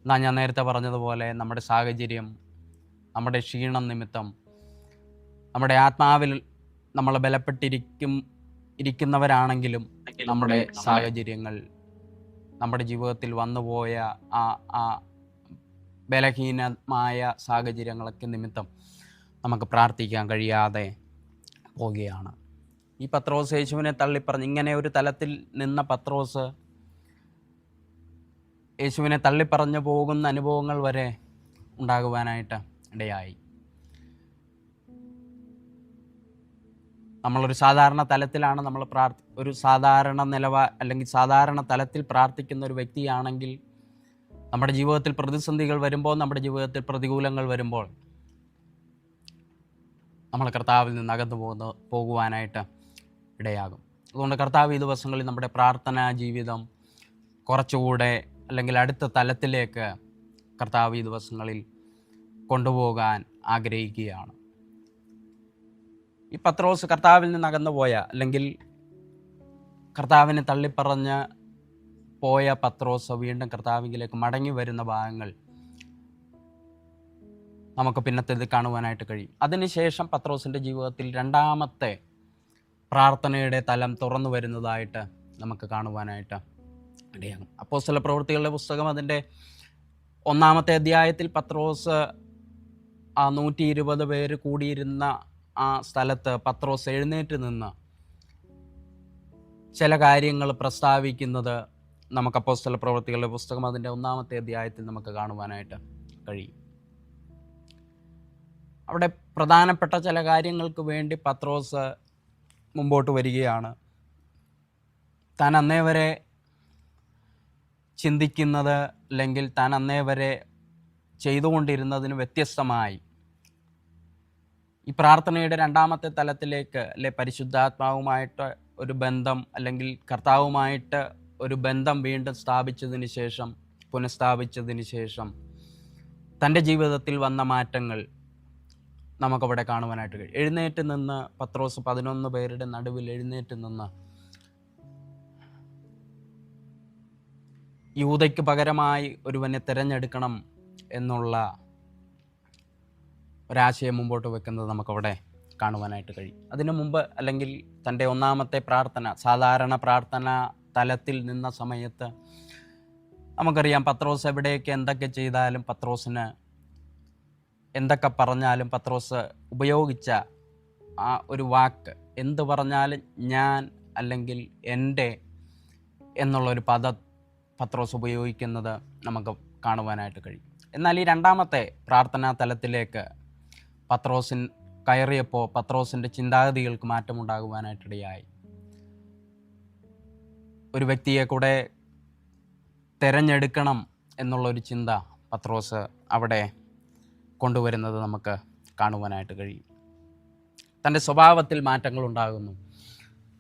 എന്നാൽ ഞാൻ നേരത്തെ പറഞ്ഞതുപോലെ നമ്മുടെ സാഹചര്യം, നമ്മുടെ ക്ഷീണം നിമിത്തം, നമ്മുടെ ആത്മാവിൽ നമ്മൾ ഇരിക്കുന്നവരാണെങ്കിലും നമ്മുടെ സാഹചര്യങ്ങൾ, നമ്മുടെ ജീവിതത്തിൽ വന്നുപോയ ആ ബലഹീനമായ സാഹചര്യങ്ങളൊക്കെ നിമിത്തം നമുക്ക് പ്രാർത്ഥിക്കാൻ കഴിയാതെ പോവുകയാണ്. ഈ പത്രോസ് യേശുവിനെ തള്ളിപ്പറഞ്ഞ്, ഇങ്ങനെ ഒരു തലത്തിൽ നിന്ന പത്രോസ് യേശുവിനെ തള്ളിപ്പറഞ്ഞു പോകുന്ന അനുഭവങ്ങൾ വരെ ഉണ്ടാകുവാനായിട്ട് ഇടയായി. നമ്മളൊരു സാധാരണ തലത്തിലാണ് നമ്മൾ ഒരു സാധാരണ അല്ലെങ്കിൽ സാധാരണ തലത്തിൽ പ്രാർത്ഥിക്കുന്ന ഒരു വ്യക്തിയാണെങ്കിൽ, നമ്മുടെ ജീവിതത്തിൽ പ്രതിസന്ധികൾ വരുമ്പോൾ, നമ്മുടെ ജീവിതത്തിൽ പ്രതികൂലങ്ങൾ വരുമ്പോൾ നമ്മൾ കർത്താവിൽ നിന്ന് അകന്നു പോകുവാനായിട്ട് ഇടയാകും. അതുകൊണ്ട് കർത്താവ് ഈ ദിവസങ്ങളിൽ നമ്മുടെ പ്രാർത്ഥനാ ജീവിതം കുറച്ചുകൂടെ അല്ലെങ്കിൽ അടുത്ത തലത്തിലേക്ക് കർത്താവ് ഈ ദിവസങ്ങളിൽ കൊണ്ടുപോകാൻ ആഗ്രഹിക്കുകയാണ്. ഈ പത്രോസ് കർത്താവിൽ നിന്ന് അകന്നുപോയ, അല്ലെങ്കിൽ കർത്താവിനെ തള്ളിപ്പറഞ്ഞ് പോയ പത്രോസ് വീണ്ടും കർത്താവിലേക്ക് മടങ്ങി വരുന്ന ഭാഗങ്ങൾ നമുക്ക് പിന്നത്തേത് കാണുവാനായിട്ട് കഴിയും. അതിനുശേഷം പത്രോസിൻ്റെ ജീവിതത്തിൽ രണ്ടാമത്തെ പ്രാർത്ഥനയുടെ തലം തുറന്നു വരുന്നതായിട്ട് നമുക്ക് കാണുവാനായിട്ട് ഇടയാകും. അപ്പോസ്തല പ്രവൃത്തികളുടെ പുസ്തകം അതിൻ്റെ 1-ാമത്തെ അധ്യായത്തിൽ പത്രോസ് ആ 120 പേര് കൂടിയിരുന്ന ആ സ്ഥലത്ത് പത്രോസ് എഴുന്നേറ്റ് നിന്ന് ചില കാര്യങ്ങൾ പ്രസ്താവിക്കുന്നത് നമുക്ക് അപ്പോസ്തല പ്രവൃത്തികളുടെ പുസ്തകം അതിൻ്റെ 1-ാമത്തെ അധ്യായത്തിൽ നമുക്ക് കാണുവാനായിട്ട് കഴിയും. അവിടെ പ്രധാനപ്പെട്ട ചില കാര്യങ്ങൾക്ക് വേണ്ടി പത്രോസ് മുമ്പോട്ട് വരികയാണ്. താൻ അന്നേ വരെ ചിന്തിക്കുന്നത്, അല്ലെങ്കിൽ താൻ അന്നേ വരെ ചെയ്തുകൊണ്ടിരുന്നതിന് വ്യത്യസ്തമായി ഈ പ്രാർത്ഥനയുടെ രണ്ടാമത്തെ തലത്തിലേക്ക്, അല്ലെ പരിശുദ്ധാത്മാവുമായിട്ട് ഒരു ബന്ധം, അല്ലെങ്കിൽ കർത്താവുമായിട്ട് ഒരു ബന്ധം വീണ്ടും പുനഃസ്ഥാപിച്ചതിന് ശേഷം തൻ്റെ ജീവിതത്തിൽ വന്ന മാറ്റങ്ങൾ നമുക്കവിടെ കാണുവാനായിട്ട് കഴിയും. എഴുന്നേറ്റ് നിന്ന് പത്രോസ് 11 പേരുടെ നടുവിൽ എഴുന്നേറ്റ് നിന്ന് യൂദയ്ക്ക് പകരമായി ഒരുവനെ തിരഞ്ഞെടുക്കണം എന്നുള്ള ഒരാശയം മുമ്പോട്ട് വെക്കുന്നത് നമുക്കവിടെ കാണുവാനായിട്ട് കഴിയും. അതിനു മുമ്പ്, അല്ലെങ്കിൽ തൻ്റെ 1-ാമത്തെ പ്രാർത്ഥന, സാധാരണ പ്രാർത്ഥന തലത്തിൽ നിന്ന സമയത്ത് നമുക്കറിയാം, പത്രോസ് എവിടെയൊക്കെ എന്തൊക്കെ ചെയ്താലും, പത്രോസിന് എന്തൊക്കെ പറഞ്ഞാലും, പത്രോസ് ഉപയോഗിച്ച ആ ഒരു വാക്ക്, എന്ത് പറഞ്ഞാലും ഞാൻ, അല്ലെങ്കിൽ എൻ്റെ എന്നുള്ളൊരു പദം പത്രോസ് ഉപയോഗിക്കുന്നത് നമുക്ക് കാണുവാനായിട്ട് കഴിയും. എന്നാൽ ഈ രണ്ടാമത്തെ പ്രാർത്ഥനാ തലത്തിലേക്ക് കയറിയപ്പോൾ പത്രോസിൻ്റെ ചിന്താഗതികൾക്ക് മാറ്റമുണ്ടാകുവാനായിട്ടിടയായി. ഒരു വ്യക്തിയെ കൂടെ തിരഞ്ഞെടുക്കണം എന്നുള്ളൊരു ചിന്ത പത്രോസ് അവിടെ കൊണ്ടുവരുന്നത് നമുക്ക് കാണുവാനായിട്ട് കഴിയും. തൻ്റെ സ്വഭാവത്തിൽ മാറ്റങ്ങളുണ്ടാകുന്നു,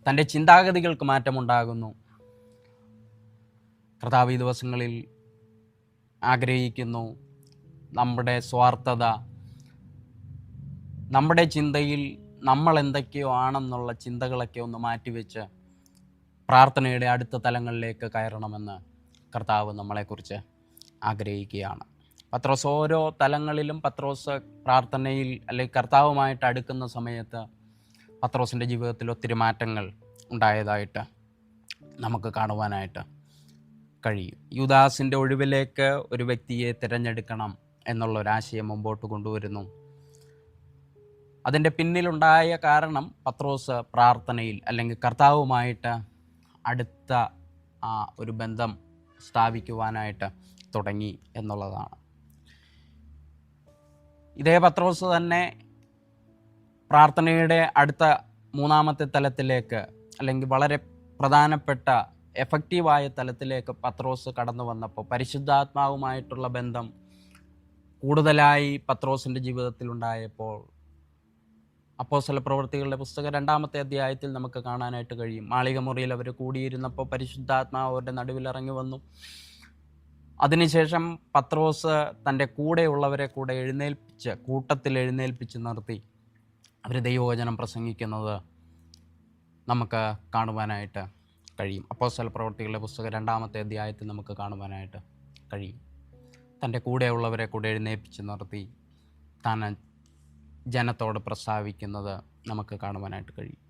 തൻ്റെ ചിന്താഗതികൾക്ക് മാറ്റമുണ്ടാകുന്നു. കർത്താവ് ഈ ദിവസങ്ങളിൽ ആഗ്രഹിക്കുന്നു നമ്മുടെ സ്വാർത്ഥത, നമ്മുടെ ചിന്തയിൽ നമ്മൾ എന്തൊക്കെയോ ആണെന്നുള്ള ചിന്തകളൊക്കെ ഒന്ന് മാറ്റിവെച്ച് പ്രാർത്ഥനയുടെ അടുത്ത തലങ്ങളിലേക്ക് കയറണമെന്ന് കർത്താവ് നമ്മളെക്കുറിച്ച് ആഗ്രഹിക്കുകയാണ്. പത്രോസ് ഓരോ തലങ്ങളിലും പത്രോസ് പ്രാർത്ഥനയിൽ അല്ലെങ്കിൽ കർത്താവുമായിട്ട് അടുക്കുന്ന സമയത്ത് പത്രോസിൻ്റെ ജീവിതത്തിൽ ഒത്തിരി മാറ്റങ്ങൾ ഉണ്ടായതായിട്ട് നമുക്ക് കാണുവാനായിട്ട് കഴിയും. യൂദാസിൻ്റെ ഒഴിവിലേക്ക് ഒരു വ്യക്തിയെ തിരഞ്ഞെടുക്കണം എന്നുള്ളൊരാശയം മുമ്പോട്ട് കൊണ്ടുവരുന്നു. അതിൻ്റെ പിന്നിലുണ്ടായ കാരണം പത്രോസ് പ്രാർത്ഥനയിൽ അല്ലെങ്കിൽ കർത്താവുമായിട്ട് അടുത്ത ഒരു ബന്ധം സ്ഥാപിക്കുവാനായിട്ട് തുടങ്ങി എന്നുള്ളതാണ്. ഇതേ പത്രോസ് തന്നെ പ്രാർത്ഥനയുടെ അടുത്ത മൂന്നാമത്തെ തലത്തിലേക്ക് അല്ലെങ്കിൽ വളരെ പ്രധാനപ്പെട്ട എഫക്റ്റീവായ തലത്തിലേക്ക് പത്രോസ് കടന്നു വന്നപ്പോൾ പരിശുദ്ധാത്മാവുമായിട്ടുള്ള ബന്ധം കൂടുതലായി പത്രോസിൻ്റെ ജീവിതത്തിൽ ഉണ്ടായപ്പോൾ അപ്പോസ്തല പ്രവൃത്തികളുടെ പുസ്തകം 2-ാമത്തെ അധ്യായത്തിൽ നമുക്ക് കാണാനായിട്ട് കഴിയും. മാളികമുറിയിൽ അവർ കൂടിയിരുന്നപ്പോൾ പരിശുദ്ധാത്മാവ് അവരുടെ നടുവിലിറങ്ങി വന്നു. അതിനുശേഷം പത്രോസ് തൻ്റെ കൂടെയുള്ളവരെ കൂടെ കൂട്ടത്തിൽ എഴുന്നേൽപ്പിച്ച് നിർത്തി അവർ ദൈവവചനം പ്രസംഗിക്കുന്നത് നമുക്ക് കാണുവാനായിട്ട് കഴിയും. അപ്പോസ്തല പ്രവൃത്തികളുടെ പുസ്തകം 2-ാമത്തെ അധ്യായത്തിൽ നമുക്ക് കാണുവാനായിട്ട് കഴിയും. തൻ്റെ കൂടെയുള്ളവരെ കൂടെ എഴുന്നേൽപ്പിച്ച് നിർത്തി താൻ ജനത്തോട് പ്രസ്താവിക്കുന്നത് നമുക്ക് കാണുവാനായിട്ട് കഴിയും.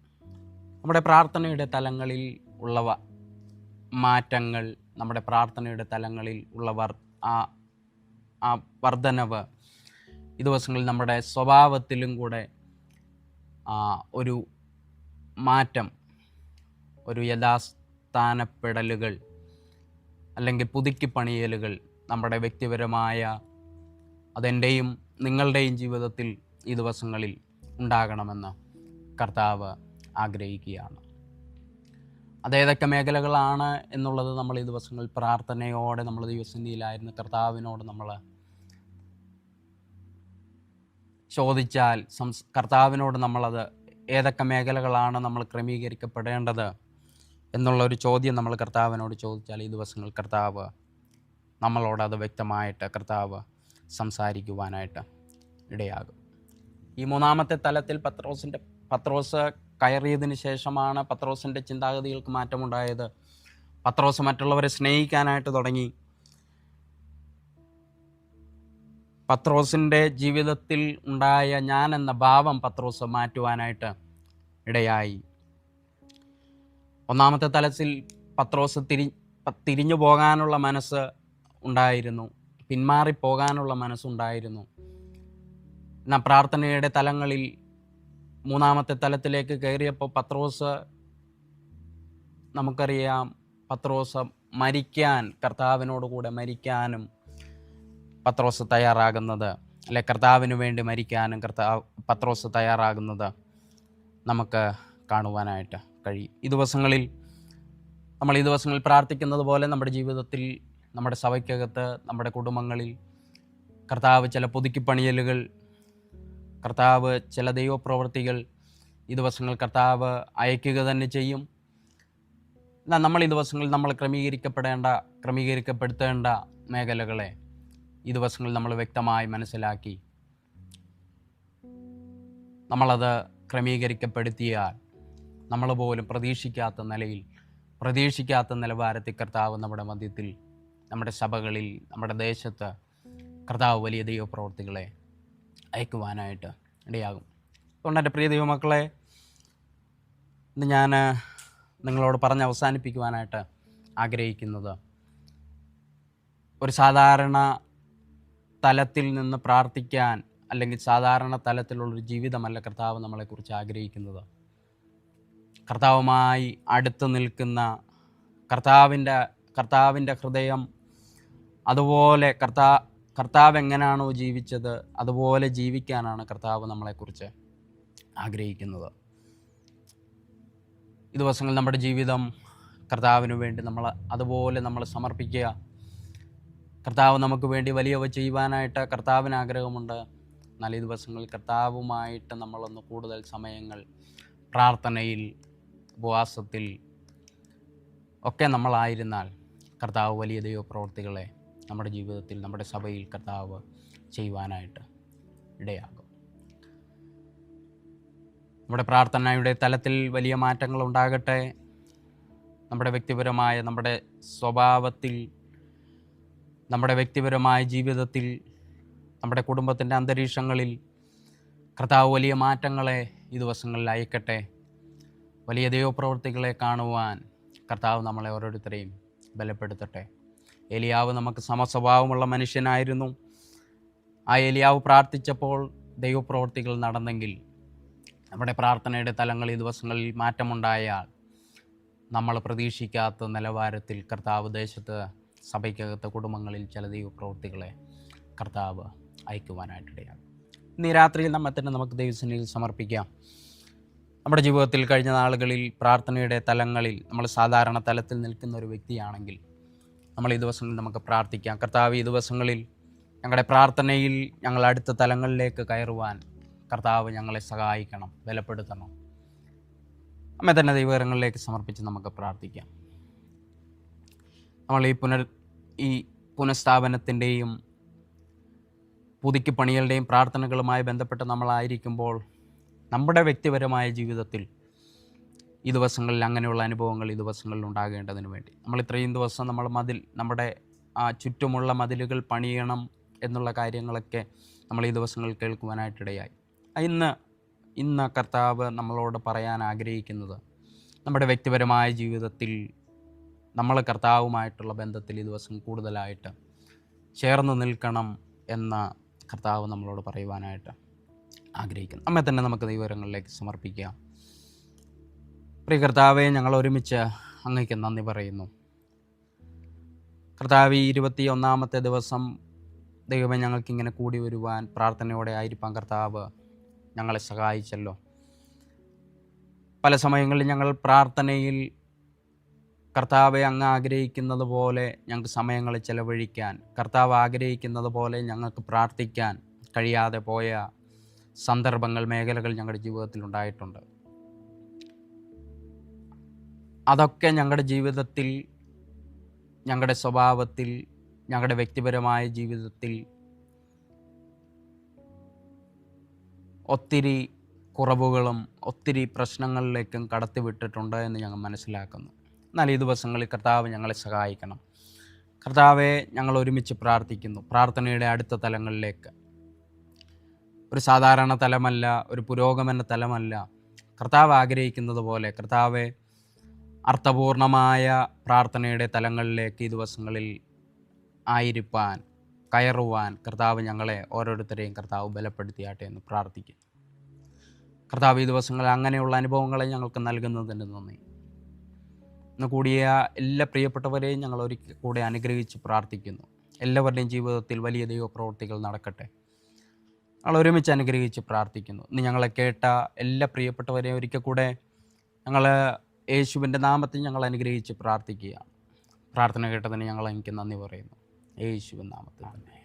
നമ്മുടെ പ്രാർത്ഥനയുടെ തലങ്ങളിൽ ഉള്ള മാറ്റങ്ങൾ, നമ്മുടെ പ്രാർത്ഥനയുടെ തലങ്ങളിൽ ഉള്ള വർധനവ് ഈ ദിവസങ്ങളിൽ നമ്മുടെ സ്വഭാവത്തിലും കൂടെ ഒരു മാറ്റം, ഒരു യഥാസ്ഥാനപ്പെടലുകൾ അല്ലെങ്കിൽ പുതുക്കിപ്പണിയലുകൾ നമ്മുടെ വ്യക്തിപരമായ അതെൻ്റെയും നിങ്ങളുടെയും ജീവിതത്തിൽ ഈ ദിവസങ്ങളിൽ ഉണ്ടാകണമെന്ന് കർത്താവ് ആഗ്രഹിക്കുകയാണ്. അതേതൊക്കെ മേഖലകളാണ് എന്നുള്ളത് നമ്മൾ ഈ ദിവസങ്ങളിൽ പ്രാർത്ഥനയോടെ നമ്മൾ ദൈവസന്നിധിയിലായിരുന്നു കർത്താവിനോട് നമ്മൾ ചോദിച്ചാൽ കർത്താവിനോട് നമ്മളത് ഏതൊക്കെ മേഖലകളാണ് നമ്മൾ ക്രമീകരിക്കപ്പെടേണ്ടത് എന്നുള്ളൊരു ചോദ്യം നമ്മൾ കർത്താവിനോട് ചോദിച്ചാൽ ഈ ദിവസങ്ങൾ കർത്താവ് നമ്മളോട് അത് വ്യക്തമായിട്ട് കർത്താവ് സംസാരിക്കുവാനായിട്ട് ഇടയാകും. ഈ മൂന്നാമത്തെ തലത്തിൽ പത്രോസ് കയറിയതിന് ശേഷമാണ് പത്രോസിൻ്റെ ചിന്താഗതികൾക്ക് മാറ്റമുണ്ടായത്. പത്രോസ് മറ്റുള്ളവരെ സ്നേഹിക്കാനായിട്ട് തുടങ്ങി. പത്രോസിൻ്റെ ജീവിതത്തിൽ ഉണ്ടായ ഞാൻ എന്ന ഭാവം പത്രോസ് മാറ്റുവാനായിട്ട് ഇടയായി. ഒന്നാമത്തെ തലത്തിൽ പത്രോസ് തിരിഞ്ഞു പോകാനുള്ള മനസ്സ് ഉണ്ടായിരുന്നു, പിന്മാറിപ്പോകാനുള്ള മനസ്സുണ്ടായിരുന്നു. എന്നാൽ പ്രാർത്ഥനയുടെ തലങ്ങളിൽ മൂന്നാമത്തെ തലത്തിലേക്ക് കയറിയപ്പോൾ നമുക്കറിയാം പത്രോസ് മരിക്കാൻ, കർത്താവിനോട് കൂടെ മരിക്കാനും പത്രോസ് തയ്യാറാകുന്നത്, അല്ലെ കർത്താവിന് വേണ്ടി മരിക്കാനും പത്രോസ് തയ്യാറാകുന്നത് നമുക്ക് കാണുവാനായിട്ട് കഴിയും. ഈ ദിവസങ്ങളിൽ പ്രാർത്ഥിക്കുന്നത് പോലെ നമ്മുടെ ജീവിതത്തിൽ, നമ്മുടെ സഭയ്ക്കകത്ത്, നമ്മുടെ കുടുംബങ്ങളിൽ കർത്താവ് ചില പുതുക്കിപ്പണിയലുകൾ, കർത്താവ് ചില ദൈവപ്രവൃത്തികൾ ഈ ദിവസങ്ങൾ കർത്താവ് അയക്കുക തന്നെ ചെയ്യും. എന്നാൽ നമ്മൾ ഈ ദിവസങ്ങളിൽ നമ്മൾ ക്രമീകരിക്കപ്പെടുത്തേണ്ട മേഖലകളെ ഈ ദിവസങ്ങളിൽ നമ്മൾ വ്യക്തമായി മനസ്സിലാക്കി നമ്മളത് ക്രമീകരിക്കപ്പെടുത്തിയാൽ നമ്മൾ പോലും പ്രതീക്ഷിക്കാത്ത നിലവാരത്തിൽ കർത്താവ് നമ്മുടെ മധ്യത്തിൽ, നമ്മുടെ സഭകളിൽ, നമ്മുടെ ദേശത്ത് കർത്താവ് വലിയ ദൈവപ്രവൃത്തികളെ അയക്കുവാനായിട്ട് ഇടയാകും. അതുകൊണ്ട് എൻ്റെ പ്രിയ ദൈവമക്കളെ, ഇന്ന് ഞാൻ നിങ്ങളോട് പറഞ്ഞ് അവസാനിപ്പിക്കുവാനായിട്ട് ആഗ്രഹിക്കുന്നത്, ഒരു സാധാരണ തലത്തിൽ നിന്ന് പ്രാർത്ഥിക്കാൻ അല്ലെങ്കിൽ സാധാരണ തലത്തിലുള്ളൊരു ജീവിതമല്ല കർത്താവ് നമ്മളെക്കുറിച്ച് ആഗ്രഹിക്കുന്നത്. കർത്താവുമായി അടുത്ത് നിൽക്കുന്ന, കർത്താവിൻ്റെ ഹൃദയം അതുപോലെ കർത്താവ് എങ്ങനെയാണോ ജീവിച്ചത് അതുപോലെ ജീവിക്കാനാണ് കർത്താവ് നമ്മളെക്കുറിച്ച് ആഗ്രഹിക്കുന്നത്. ഈ ദിവസങ്ങളിൽ നമ്മുടെ ജീവിതം കർത്താവിന് വേണ്ടി അതുപോലെ നമ്മൾ സമർപ്പിക്കുക. കർത്താവ് നമുക്ക് വേണ്ടി വലിയവ ചെയ്യുവാനായിട്ട് കർത്താവിന് ആഗ്രഹമുണ്ട്. എന്നാൽ ഈ ദിവസങ്ങളിൽ കർത്താവുമായിട്ട് നമ്മളൊന്ന് കൂടുതൽ സമയങ്ങൾ പ്രാർത്ഥനയിൽ, ഉപവാസത്തിൽ ഒക്കെ നമ്മളായിരുന്നാൽ കർത്താവ് വലിയ ദൈവപ്രവൃത്തികളെ നമ്മുടെ ജീവിതത്തിൽ, നമ്മുടെ സഭയിൽ കർത്താവ് ചെയ്യുവാനായിട്ട് ഇടയാകും. നമ്മുടെ പ്രാർത്ഥനയുടെ തലത്തിൽ വലിയ മാറ്റങ്ങൾ ഉണ്ടാകട്ടെ. നമ്മുടെ വ്യക്തിപരമായ, നമ്മുടെ സ്വഭാവത്തിൽ നമ്മുടെ വ്യക്തിപരമായ ജീവിതത്തിൽ, നമ്മുടെ കുടുംബത്തിൻ്റെ അന്തരീക്ഷങ്ങളിൽ കർത്താവ് വലിയ മാറ്റങ്ങളെ ഈ ദിവസങ്ങളിൽ അയക്കട്ടെ. വലിയ ദൈവപ്രവൃത്തികളെ കാണുവാൻ കർത്താവ് നമ്മളെ ഓരോരുത്തരെയും ബലപ്പെടുത്തട്ടെ. ഏലിയാവ് നമുക്ക് സമസ്വഭാവമുള്ള മനുഷ്യനായിരുന്നു. ആ ഏലിയാവ് പ്രാർത്ഥിച്ചപ്പോൾ ദൈവപ്രവൃത്തികൾ നടന്നെങ്കിൽ, നമ്മുടെ പ്രാർത്ഥനയുടെ തലങ്ങൾ ഈ ദിവസങ്ങളിൽ മാറ്റമുണ്ടായാൽ, നമ്മൾ പ്രതീക്ഷിക്കാത്ത നിലവാരത്തിൽ കർത്താവ് ദേശത്ത്, സഭയ്ക്കകത്ത്, കുടുംബങ്ങളിൽ ചില ദൈവപ്രവൃത്തികളെ കർത്താവ് അയക്കുവാനായിട്ടിടയാണ്. ഇന്ന് ഈ രാത്രിയിൽ നമ്മെ തന്നെ നമുക്ക് ദൈവസന്നിധിയിൽ സമർപ്പിക്കാം. നമ്മുടെ ജീവിതത്തിൽ കഴിഞ്ഞ നാളുകളിൽ പ്രാർത്ഥനയുടെ തലങ്ങളിൽ നമ്മൾ സാധാരണ തലത്തിൽ നിൽക്കുന്ന ഒരു വ്യക്തിയാണെങ്കിൽ, നമ്മൾ ഈ ദിവസങ്ങളിൽ നമുക്ക് പ്രാർത്ഥിക്കാം. കർത്താവ്, ഈ ദിവസങ്ങളിൽ ഞങ്ങളുടെ പ്രാർത്ഥനയിൽ ഞങ്ങൾ അടുത്ത തലങ്ങളിലേക്ക് കയറുവാൻ കർത്താവ് ഞങ്ങളെ സഹായിക്കണം, ബലപ്പെടുത്തണം. നമ്മെ തന്നെ ദൈവകരങ്ങളിലേക്ക് സമർപ്പിച്ച് നമുക്ക് പ്രാർത്ഥിക്കാം. നമ്മൾ ഈ പുനഃസ്ഥാപനത്തിൻ്റെയും പുതുക്കി പണികളുടെയും പ്രാർത്ഥനകളുമായി ബന്ധപ്പെട്ട് നമ്മളായിരിക്കുമ്പോൾ, നമ്മുടെ വ്യക്തിപരമായ ജീവിതത്തിൽ ഈ ദിവസങ്ങളിൽ അങ്ങനെയുള്ള അനുഭവങ്ങൾ ഈ ദിവസങ്ങളിൽ ഉണ്ടാകേണ്ടതിന് വേണ്ടി നമ്മൾ ഇത്രയും ദിവസം നമ്മുടെ ചുറ്റുമുള്ള മതിലുകൾ പണിയണം എന്നുള്ള കാര്യങ്ങളൊക്കെ നമ്മൾ ഈ ദിവസങ്ങളിൽ കേൾക്കുവാനായിട്ടിടയായി. ഇന്ന് കർത്താവ് നമ്മളോട് പറയാൻ ആഗ്രഹിക്കുന്നത്, നമ്മുടെ വ്യക്തിപരമായ ജീവിതത്തിൽ നമ്മൾ കർത്താവുമായിട്ടുള്ള ബന്ധത്തിൽ ഈ ദിവസം കൂടുതലായിട്ട് ചേർന്ന് നിൽക്കണം എന്ന കർത്താവ് നമ്മളോട് പറയുവാനായിട്ട് ആഗ്രഹിക്കുന്നു. നമ്മെ തന്നെ നമുക്ക് ദൈവകരങ്ങളിലേക്ക് സമർപ്പിക്കാം. പ്രിയ കർത്താവെ, ഞങ്ങൾ ഒരുമിച്ച് അങ്ങയ്ക്ക് നന്ദി പറയുന്നു. കർത്താവ്, 21-ാമത്തെ ദിവസം ദൈവമേ ഞങ്ങൾക്കിങ്ങനെ കൂടി വരുവാൻ പ്രാർത്ഥനയോടെ ആയിരിക്കാം കർത്താവ് ഞങ്ങളെ സഹായിച്ചല്ലോ. പല സമയങ്ങളിൽ ഞങ്ങൾ പ്രാർത്ഥനയിൽ കർത്താവെ അങ്ങ് ആഗ്രഹിക്കുന്നത് പോലെ ഞങ്ങൾക്ക് സമയങ്ങൾ ചെലവഴിക്കാൻ, കർത്താവ് ആഗ്രഹിക്കുന്നത് പോലെ ഞങ്ങൾക്ക് പ്രാർത്ഥിക്കാൻ കഴിയാതെ പോയ സന്ദർഭങ്ങൾ, മേഖലകൾ ഞങ്ങളുടെ ജീവിതത്തിൽ ഉണ്ടായിട്ടുണ്ട്. അതൊക്കെ ഞങ്ങളുടെ ജീവിതത്തിൽ, ഞങ്ങളുടെ സ്വഭാവത്തിൽ, ഞങ്ങളുടെ വ്യക്തിപരമായ ജീവിതത്തിൽ ഒത്തിരി കുറവുകളും ഒത്തിരി പ്രശ്നങ്ങളിലേക്കും കടത്തിവിട്ടിട്ടുണ്ട് എന്ന് ഞങ്ങൾ മനസ്സിലാക്കുന്നു. എന്നാൽ ഈ ദിവസങ്ങളിൽ കർത്താവ് ഞങ്ങളെ സഹായിക്കണം. കർത്താവെ, ഞങ്ങൾ ഒരുമിച്ച് പ്രാർത്ഥിക്കുന്നു. പ്രാർത്ഥനയുടെ അടുത്ത തലങ്ങളിലേക്ക്, ഒരു സാധാരണ തലമല്ല, ഒരു പുരോഗമന തലമല്ല, കർത്താവ് ആഗ്രഹിക്കുന്നത് പോലെ കർത്താവെ അർത്ഥപൂർണമായ പ്രാർത്ഥനയുടെ തലങ്ങളിലേക്ക് ഈ ദിവസങ്ങളിൽ ആയിരിക്കാൻ, കയറുവാൻ കർത്താവ് ഞങ്ങളെ ഓരോരുത്തരെയും കർത്താവ് ബലപ്പെടുത്തിയാട്ടെ എന്ന് പ്രാർത്ഥിക്കുന്നു. കർത്താവ്, ഈ ദിവസങ്ങളിൽ അങ്ങനെയുള്ള അനുഭവങ്ങളെ ഞങ്ങൾക്ക് നൽകുന്നതിന് നന്ദി. ഇന്ന് കൂടിയ എല്ലാ പ്രിയപ്പെട്ടവരെയും ഞങ്ങൾ ഒരിക്കൽ കൂടെ അനുഗ്രഹിച്ച് പ്രാർത്ഥിക്കുന്നു. എല്ലാവരുടെയും ജീവിതത്തിൽ വലിയ ദൈവപ്രവൃത്തികൾ നടക്കട്ടെ. ഞങ്ങൾ ഒരുമിച്ച് അനുഗ്രഹിച്ച് പ്രാർത്ഥിക്കുന്നു. ഇന്ന് ഞങ്ങളെ കേട്ട എല്ലാ പ്രിയപ്പെട്ടവരെയും ഒരിക്കൽ കൂടെ ഞങ്ങൾ യേശുവിൻ്റെ നാമത്തിൽ ഞങ്ങൾ അനുഗ്രഹിച്ച് പ്രാർത്ഥിക്കുകയാണ്. പ്രാർത്ഥന കേട്ടതിന് ഞങ്ങൾ എനിക്ക് നന്ദി പറയുന്നു. യേശുവിൻ നാമത്തിൽ തന്നെ.